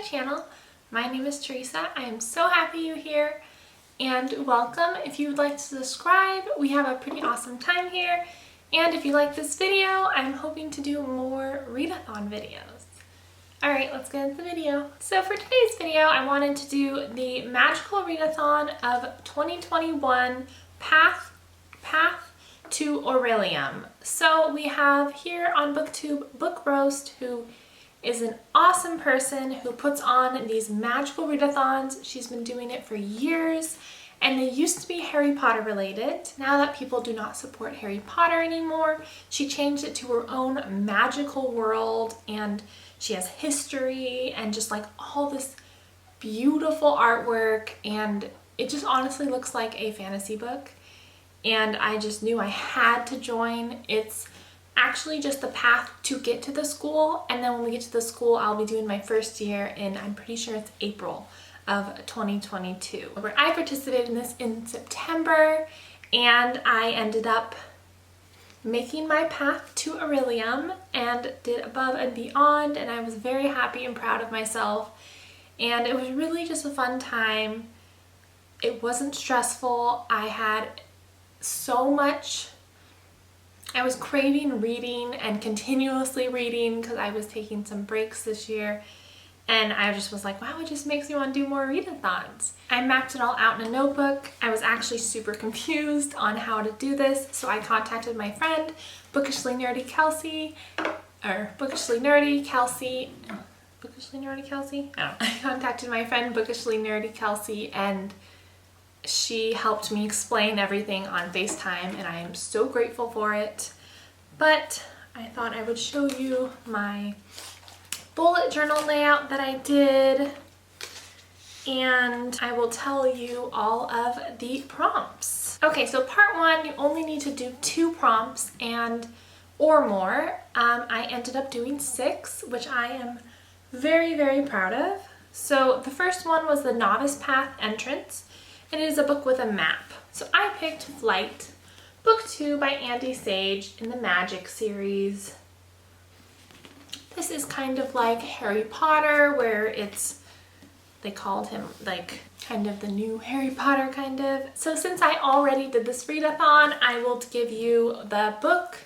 channel. My name is Teresa. I am so happy you're here and welcome. If you would like to subscribe, we have a pretty awesome time here. And if you like this video, I'm hoping to do more readathon videos. Alright, let's get into the video. So for today's video, I wanted to do the magical readathon of 2021 Path to Orllium. So we have here on BookTube Book Roast, who is an awesome person who puts on these magical readathons. She's been doing it for years, and they used to be Harry Potter related. Now that people do not support Harry Potter anymore, she changed it to her own magical world, and she has history and just like all this beautiful artwork, and it just honestly looks like a fantasy book. And I just knew I had to join. It's actually just the path to get to the school, and then when we get to the school, I'll be doing my first year in, I'm pretty sure it's April of 2022. I participated in this in September, and I ended up making my path to Orillium and did above and beyond, and I was very happy and proud of myself, and it was really just a fun time. It wasn't stressful. I had so much. I was craving reading and continuously reading because I was taking some breaks this year, and I just was like, wow, it just makes me want to do more readathons. I mapped it all out in a notebook. I was actually super confused on how to do this, so I contacted my friend Bookishly Nerdy Kelsey. I contacted my friend Bookishly Nerdy Kelsey, and she helped me explain everything on FaceTime, and I am so grateful for it. But I thought I would show you my bullet journal layout that I did, and I will tell you all of the prompts. Okay, so part one, you only need to do 2 prompts or more. I ended up doing 6, which I am very, very proud of. So the first one was the Novice Path Entrance. It is a book with a map. So I picked Flyte, book 2 by Andy Sage in the Magic series. This is kind of like Harry Potter, where they called him like kind of the new Harry Potter kind of. So since I already did this readathon, I will give you the book,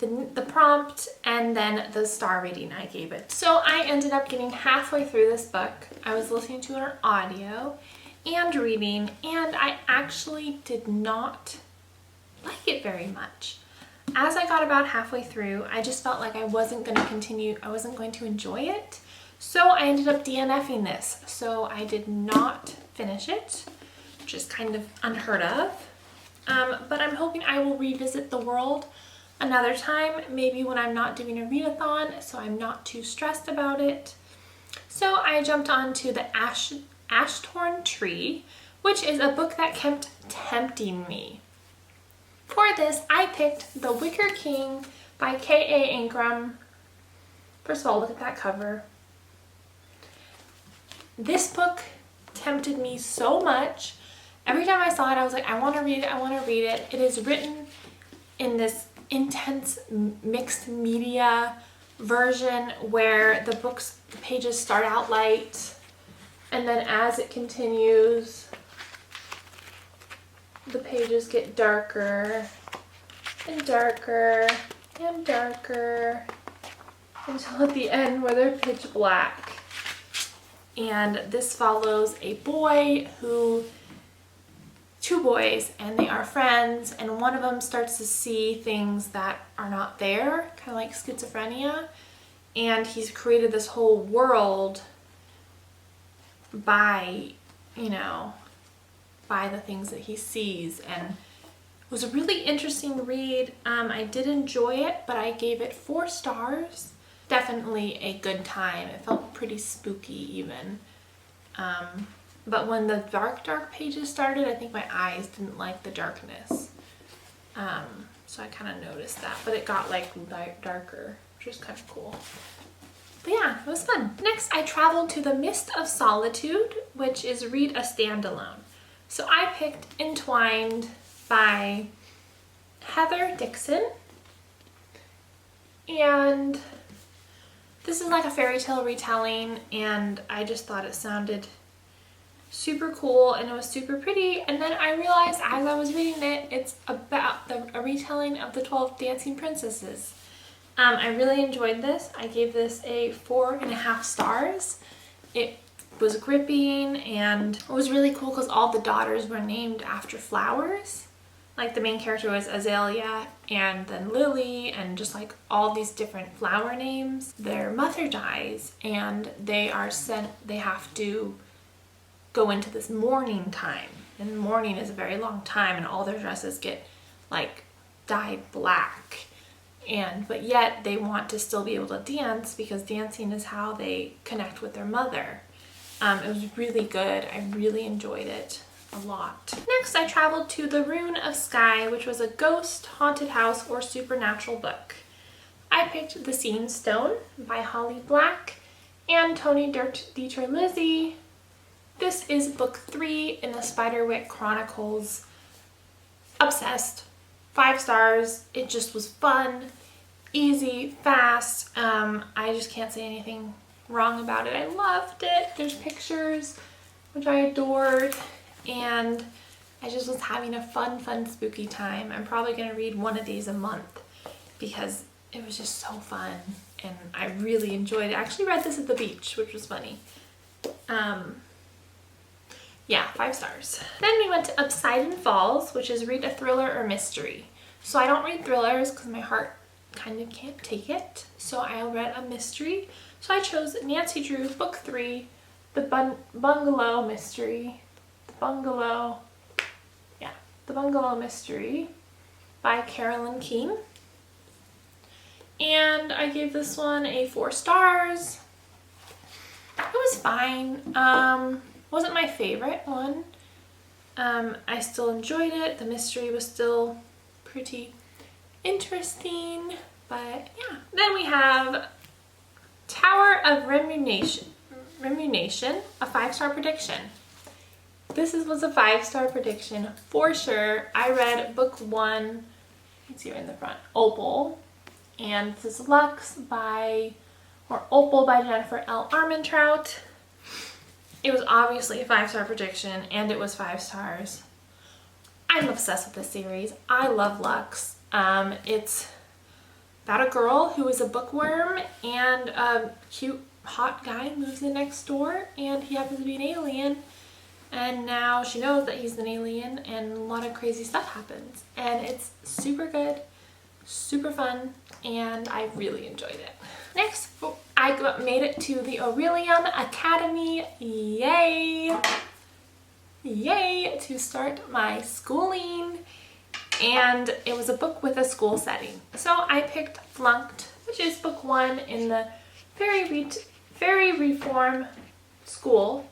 the prompt, and then the star rating I gave it. So I ended up getting halfway through this book. I was listening to it on audio and reading, and I actually did not like it very much. As I got about halfway through, I just felt like I wasn't going to continue, I wasn't going to enjoy it, so I ended up DNFing this. So I did not finish it, which is kind of unheard of, but I'm hoping I will revisit the world another time, maybe when I'm not doing a readathon, so I'm not too stressed about it. So I jumped on to the Ashtorn Tree, which is a book that kept tempting me. For this, I picked The Wicker King by K.A. Ingram. First of all, look at that cover. This book tempted me so much. Every time I saw it, I was like, I want to read it, I want to read it. It is written in this intense mixed media version where the pages start out light, and then as it continues, the pages get darker and darker and darker until at the end where they're pitch black. And this follows a boy two boys, and they are friends, and one of them starts to see things that are not there, kind of like schizophrenia, and he's created this whole world by the things that he sees. And it was a really interesting read. I did enjoy it, but I gave it 4 stars. Definitely a good time. It felt pretty spooky even. But when the dark pages started, I think my eyes didn't like the darkness. So I kind of noticed that, but it got like darker, which was kind of cool. But yeah, it was fun. Next, I traveled to the Mist of Solitude, which is read a standalone. So I picked Entwined by Heather Dixon, and This is like a fairy tale retelling, and I just thought it sounded super cool and it was super pretty. And then I realized as I was reading it, it's about a retelling of the 12 Dancing Princesses. I really enjoyed this. I gave this a 4.5 stars. It was gripping and it was really cool because all the daughters were named after flowers. Like the main character was Azalea and then Lily, and just like all these different flower names. Their mother dies and they have to go into this mourning time. And mourning is a very long time, and all their dresses get like dyed black. But yet they want to still be able to dance because dancing is how they connect with their mother. It was really good. I really enjoyed it a lot. Next, I traveled to the Rune of Skye, which was a ghost, haunted house, or supernatural book. I picked The Seeing Stone by Holly Black and Tony DiTerlizzi. This is book 3 in the Spiderwick Chronicles. Obsessed. 5 stars. It just was fun, easy, fast. I just can't say anything wrong about it. I loved it. There's pictures, which I adored, and I just was having a fun, spooky time. I'm probably going to read one of these a month because it was just so fun, and I really enjoyed it. I actually read this at the beach, which was funny. Yeah, 5 stars. Then we went to Obsidian Falls, which is read a thriller or mystery. So I don't read thrillers because my heart kind of can't take it. So I read a mystery. So I chose Nancy Drew, book 3, The Bungalow Mystery. The Bungalow Mystery by Carolynn Keene. And I gave this one a 4 stars. It was fine. Wasn't my favorite one. I still enjoyed it. The mystery was still pretty interesting, but yeah. Then we have Tower of Rumination, a 5-star prediction. This was a 5-star prediction for sure. I read book 1, you can see it in the front, Opal, and this is Opal by Jennifer L. Armentrout. It was obviously a 5-star prediction, and it was 5 stars. I'm obsessed with this series. I love Lux. It's about a girl who is a bookworm, and a cute, hot guy moves in next door, and he happens to be an alien. And now she knows that he's an alien, and a lot of crazy stuff happens. And it's super good, super fun, and I really enjoyed it. Next, I made it to the Orillium Academy. Yay! Yay! To start my schooling. And it was a book with a school setting. So I picked Flunked, which is book 1 in the Fairy Reform School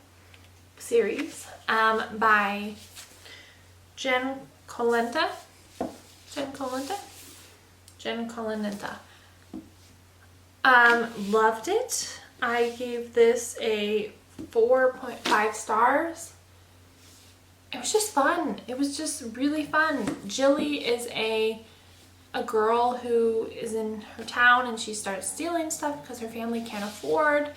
series by Calonita. Loved it. I gave this a 4.5 stars. It was just fun. It was just really fun. Jilly is a girl who is in her town, and she starts stealing stuff because her family can't afford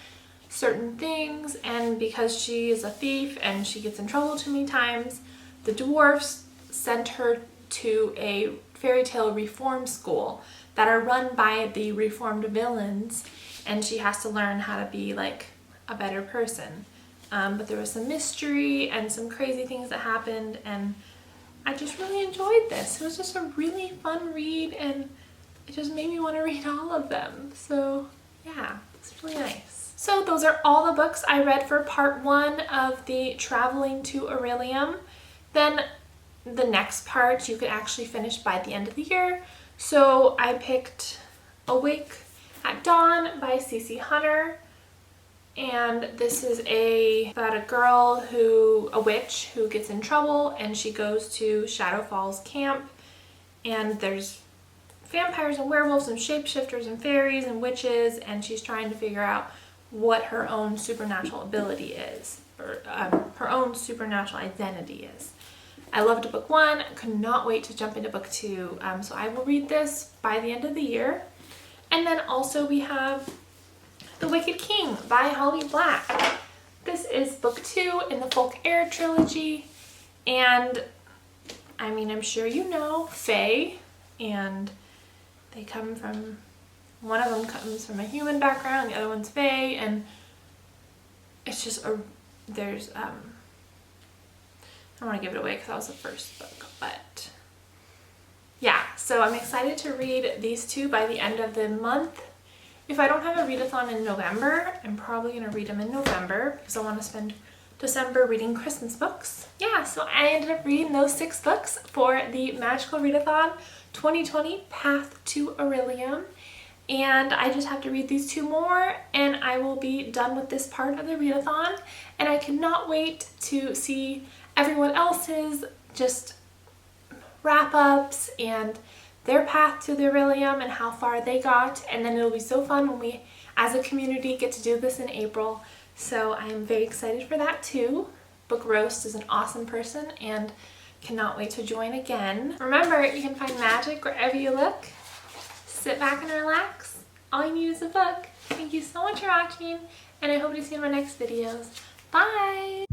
certain things, and because she is a thief and she gets in trouble too many times, the dwarfs sent her to a fairy tale reform school that are run by the reformed villains, and she has to learn how to be like a better person. But there was some mystery and some crazy things that happened, and I just really enjoyed this. It was just a really fun read, and it just made me want to read all of them. So yeah, it's really nice. So those are all the books I read for part 1 of the Traveling to Orillium. Then the next part you could actually finish by the end of the year. So I picked Awake at Dawn by Cece Hunter. And this is about a girl a witch who gets in trouble, and she goes to Shadow Falls camp, and there's vampires and werewolves and shapeshifters and fairies and witches, and she's trying to figure out what her own supernatural ability is, or her own supernatural identity is. I loved book 1, could not wait to jump into book 2, so I will read this by the end of the year. And then also we have The Wicked King by Holly Black. This is book 2 in the Folk Heir trilogy, and I mean, I'm sure you know Fae, and they come from, one of them comes from a human background, the other one's Fae, and it's just there's, I don't want to give it away because that was the first book, but yeah, so I'm excited to read these two by the end of the month. If I don't have a readathon in November, I'm probably going to read them in November because I want to spend December reading Christmas books. Yeah, so I ended up reading those 6 books for the Magical Readathon 2020 Path to Orillium. And I just have to read these 2 more and I will be done with this part of the readathon. And I cannot wait to see everyone else's just wrap-ups and their path to the Orllium and how far they got, and then it'll be so fun when we as a community get to do this in April. So I am very excited for that too. Book Roast is an awesome person and cannot wait to join again. Remember, you can find magic wherever you look. Sit back and relax. All you need is a book. Thank you so much for watching, and I hope to see you in my next videos. Bye!